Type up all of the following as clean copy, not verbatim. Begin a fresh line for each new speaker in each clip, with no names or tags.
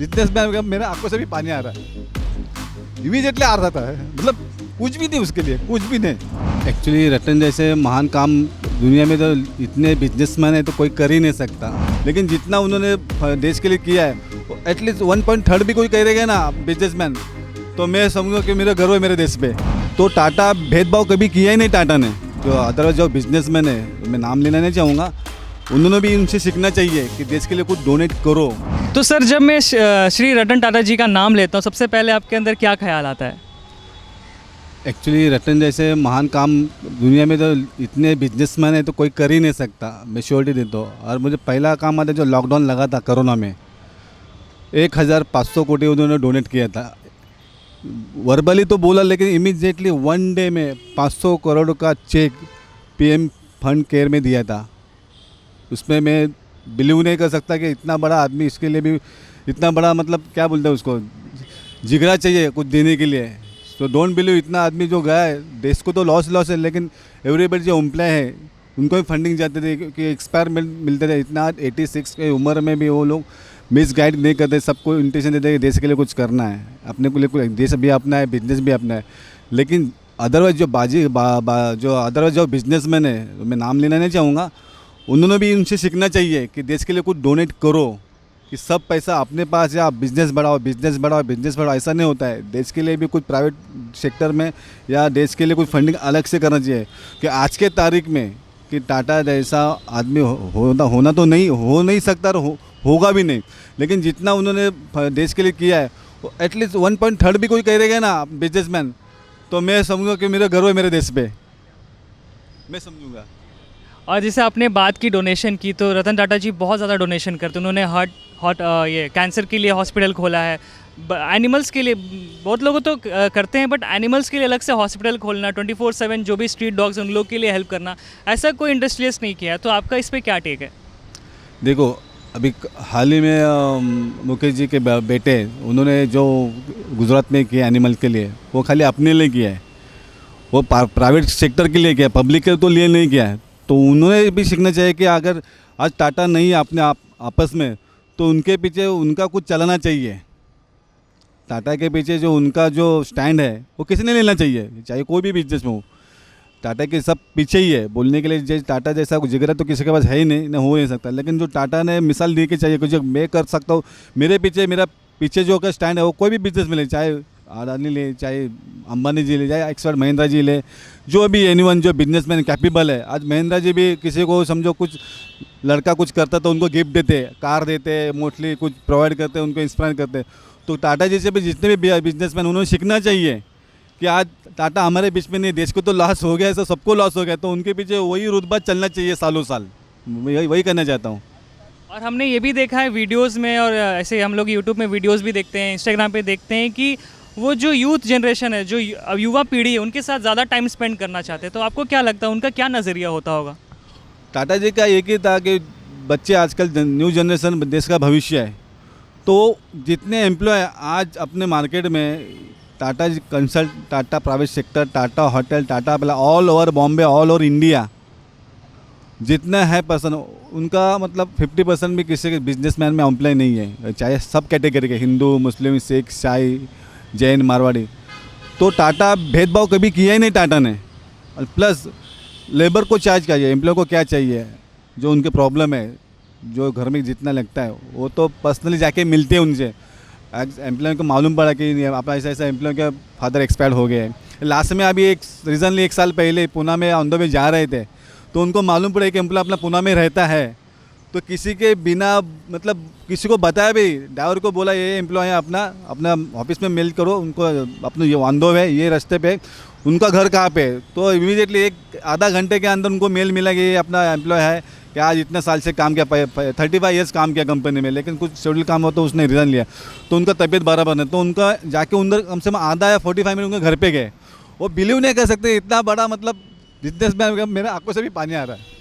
Businessman का मेरे आंखों से भी पानी आ रहा है। इमीडिएटली आ रहा था, मतलब कुछ भी नहीं उसके लिए, कुछ भी नहीं। एक्चुअली रतन जैसे महान काम दुनिया में तो इतने बिजनेसमैन है तो कोई कर ही नहीं सकता, लेकिन जितना उन्होंने देश के लिए किया है एटलीस्ट 1.3 भी कोई करेगा ना बिजनेसमैन, तो मैं समझूंगा कि मेरा गर्व है मेरे देश पे। तो टाटा भेदभाव कभी किया ही नहीं टाटा ने। जो अदरवाइज जो बिजनेसमैन है, मैं नाम लेना नहीं चाहूँगा, उन्होंने भी इनसे सीखना चाहिए कि देश के लिए कुछ डोनेट करो।
तो सर जब मैं श्री रतन टाटा जी का नाम लेता हूँ सबसे पहले आपके अंदर क्या ख्याल आता है?
एक्चुअली रतन जैसे महान काम दुनिया में तो इतने बिजनेसमैन है तो कोई कर ही नहीं सकता, मैं श्योरिटी देता हूँ। और मुझे पहला काम आता है जो लॉकडाउन लगा था कोरोना में, 1500 कोटी उन्होंने डोनेट किया था। वर्बली तो बोला, लेकिन इमीडिएटली 1 डे में 500 करोड़ का चेक पीएम फंड केयर में दिया था। उसमें मैं बिलीव नहीं कर सकता कि इतना बड़ा आदमी, इसके लिए भी इतना बड़ा, मतलब क्या बोलते हैं उसको, जिगरा चाहिए कुछ देने के लिए। तो डोंट बिलीव, इतना आदमी जो गया है, देश को तो लॉस है, लेकिन एवरीबडी जो एम्प्लॉय है उनको भी फंडिंग जाते थे क्योंकि एक्सपायर मिलते थे। इतना 86 की उम्र में भी वो लोग मिस गाइड नहीं करते, सबको इंटेंशन देते कि देश के लिए कुछ करना है, अपने को लिए कुछ, देश भी अपना है, बिजनेस भी अपना है। लेकिन अदरवाइज जो अदरवाइज जो बिजनेसमैन है, मैं नाम लेना नहीं चाहूँगा, उन्होंने भी उनसे सीखना चाहिए कि देश के लिए कुछ डोनेट करो, कि सब पैसा अपने पास या बिजनेस बढ़ाओ, ऐसा नहीं होता है। देश के लिए भी कुछ प्राइवेट सेक्टर में या देश के लिए कुछ फंडिंग अलग से करना चाहिए। कि आज के तारीख में कि टाटा जैसा आदमी होना तो नहीं हो नहीं सकता और होगा भी नहीं, लेकिन जितना उन्होंने देश के लिए किया है एटलीस्ट 1.3 भी कोई करेगा ना बिजनेसमैन, तो मैं समझूंगा कि मेरा गर्व है मेरे देश पे, मैं समझूंगा।
और जैसे आपने बात की डोनेशन की, तो रतन टाटा जी बहुत ज़्यादा डोनेशन करते हैं। उन्होंने ये कैंसर के लिए हॉस्पिटल खोला है, एनिमल्स के लिए बहुत लोग तो करते हैं, बट एनिमल्स के लिए अलग से हॉस्पिटल खोलना, 24/7 जो भी स्ट्रीट डॉग्स हैं उन लोग के लिए हेल्प करना, ऐसा कोई इंडस्ट्रियलिस्ट नहीं किया है। तो आपका इस पर क्या टेक है?
देखो, अभी हाल ही में मुकेश जी के बेटे, उन्होंने जो गुजरात में किया एनिमल के लिए, वो खाली अपने लिए किया है, वो प्राइवेट सेक्टर के लिए किया, पब्लिक के तो लिए नहीं किया है। तो उन्होंने भी सीखना चाहिए कि अगर आज टाटा नहीं अपने आपस में, तो उनके पीछे उनका कुछ चलाना चाहिए। टाटा के पीछे जो उनका जो स्टैंड है वो किसी ने लेना चाहिए, चाहे कोई भी बिजनेस में हो। टाटा के सब पीछे ही है, बोलने के लिए जैसे टाटा जैसा जिगरा तो किसी के पास है ही नहीं, हो नहीं सकता। लेकिन जो टाटा ने मिसाल दी कि चाहिए कुछ मैं कर सकता हूँ, मेरा पीछे जो का स्टैंड है वो कोई भी बिजनेस में ले, चाहे अडानी ले, चाहे अंबानी जी ले, चाहे एक्सपर्ट महिंद्रा जी ले, जो भी एनीवन जो बिजनेसमैन कैपेबल है। आज महिंद्रा जी भी किसी को समझो कुछ लड़का कुछ करता तो उनको गिफ्ट देते, कार देते, मोस्टली कुछ प्रोवाइड करते, उनको इंस्पायर करते। तो टाटा जी से भी जितने भी बिजनेसमैन, उन्होंने सीखना चाहिए कि आज टाटा हमारे बीच में नहीं, देश को तो लॉस हो गया है, सबको लॉस हो गया, तो उनके पीछे वही रुतबा चलना चाहिए सालों साल। वही करना चाहता हूँ।
और हमने ये भी देखा है वीडियोस में, और ऐसे हम लोग यूट्यूब में वीडियोस भी देखते हैं, इंस्टाग्राम पे देखते हैं कि वो जो यूथ जनरेशन है, जो युवा पीढ़ी है, उनके साथ ज़्यादा टाइम स्पेंड करना चाहते हैं। तो आपको क्या लगता है उनका क्या नज़रिया होता होगा?
टाटा जी का एक ही था कि बच्चे आजकल न्यू जनरेशन देश का भविष्य है। तो जितने एम्प्लॉय आज अपने मार्केट में, Tata consult, Tata private sector, Tata hotel, Tata प्ला, all over Bombay, all over India, जितना है पर्सन, उनका मतलब 50% भी किसी के बिजनेसमैन में एम्प्लॉय नहीं है, चाहे सब कैटेगरी के, हिंदू, मुस्लिम, सिख, ईसाई, जैन, मारवाड़ी। तो टाटा भेदभाव कभी किया ही नहीं टाटा ने। और प्लस लेबर को चार्ज चाहिए, एम्प्लॉय को क्या चाहिए, जो उनके प्रॉब्लम है, जो घर में जितना लगता है वो तो पर्सनली जाके मिलते हैं उनसे। एम्प्लॉय को मालूम पड़ा कि अपना ऐसा एम्प्लॉय के फादर एक्सपायर हो गए हैं। लास्ट में अभी रिसेंटली 1 साल पहले पुणे में ऑन द वे जा रहे थे, तो उनको मालूम पड़ा कि एम्प्लॉय अपना पुणे में रहता है, तो किसी के बिना मतलब किसी को बताया भी, ड्राइवर को बोला ये एम्प्लॉय है, अपना ऑफिस में मेल करो उनको, अपने ये वांदो है, ये रास्ते पे, उनका घर कहाँ पे। तो इमीडिएटली आधा घंटे के अंदर उनको मेल मिला कि ये अपना एम्प्लॉय है, कि आज इतने साल से काम किया, 35 ईयर्स काम किया कंपनी में, लेकिन कुछ शेड्यूल काम हो तो उसने रिज़ाइन लिया, तो उनका तबीयत बराबर नहीं, तो उनका जाके अंदर कम से कम आधा या 45 मिनट उनके घर पे गए। वो बिलीव नहीं कर सकते, इतना बड़ा मतलब बिजनेसमैन का मेरे आंखों से भी पानी आ रहा है।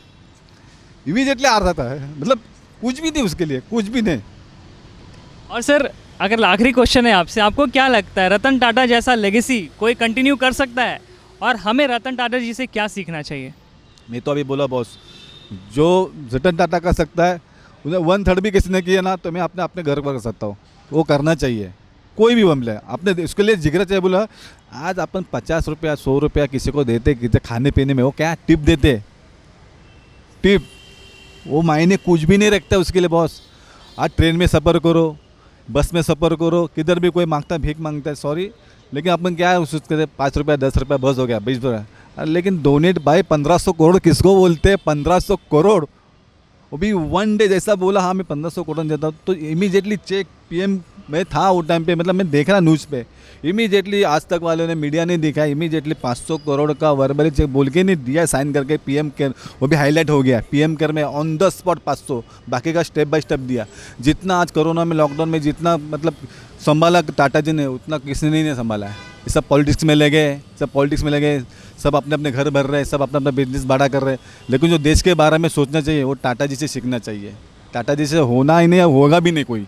इमीडिएटली आ रहा था, मतलब कुछ भी नहीं उसके लिए, कुछ भी नहीं।
और सर अगर आखिरी क्वेश्चन है आपसे, आपको क्या लगता है रतन टाटा जैसा लेगेसी कोई कंटिन्यू कर सकता है, और हमें रतन टाटा जी से क्या सीखना चाहिए?
मैं तो अभी बोला बॉस, जो रतन टाटा कर सकता है, उन्हें 1/3 भी किसी ने किया ना, तो मैं अपने घर पर कर सकता हूँ। वो करना चाहिए, कोई भी मामला है आपने इसके लिए जिक्र चाहिए बोला। आज अपन 50 रुपया 100 रुपया किसी को देते किसी खाने पीने में, वो क्या टिप देते, टिप, वो मायने कुछ भी नहीं रखता उसके लिए बॉस। आज ट्रेन में सफ़र करो, बस में सफ़र करो, किधर भी कोई मांगता है, भीख मांगता है, सॉरी, लेकिन अपन क्या है उसके 5 रुपया 10 रुपया बस हो गया 20 रुपया। अरे लेकिन डोनेट भाई 1500 करोड़ किसको बोलते हैं, 1500 करोड़, वो भी वन डे जैसा बोला हाँ मैं 1500 करोड़ देता हूँ, तो इमीडिएटली चेक पीएम में था वो टाइम पे, मतलब मैं देख रहा न्यूज़ पे, इमीडिएटली आज तक वालों ने मीडिया ने दिखा, इमीडिएटली 500 करोड़ का वर्बली चेक बोल के नहीं दिया, साइन करके पीएम केयर, वो भी हाईलाइट हो गया पीएम केयर में ऑन द स्पॉट 500, बाकी का स्टेप बाय स्टेप दिया। जितना आज कोरोना में लॉकडाउन में जितना मतलब संभाला टाटा जी ने, उतना किसी ने नहीं संभाला है। ये सब पॉलिटिक्स में लगे, सब पॉलिटिक्स में लगे, सब अपने अपने घर भर रहे हैं, सब अपना अपना बिजनेस बड़ा कर रहे हैं, लेकिन जो देश के बारे में सोचना चाहिए वो टाटा जी से सीखना चाहिए। टाटा जी से होना ही नहीं, होगा भी नहीं कोई।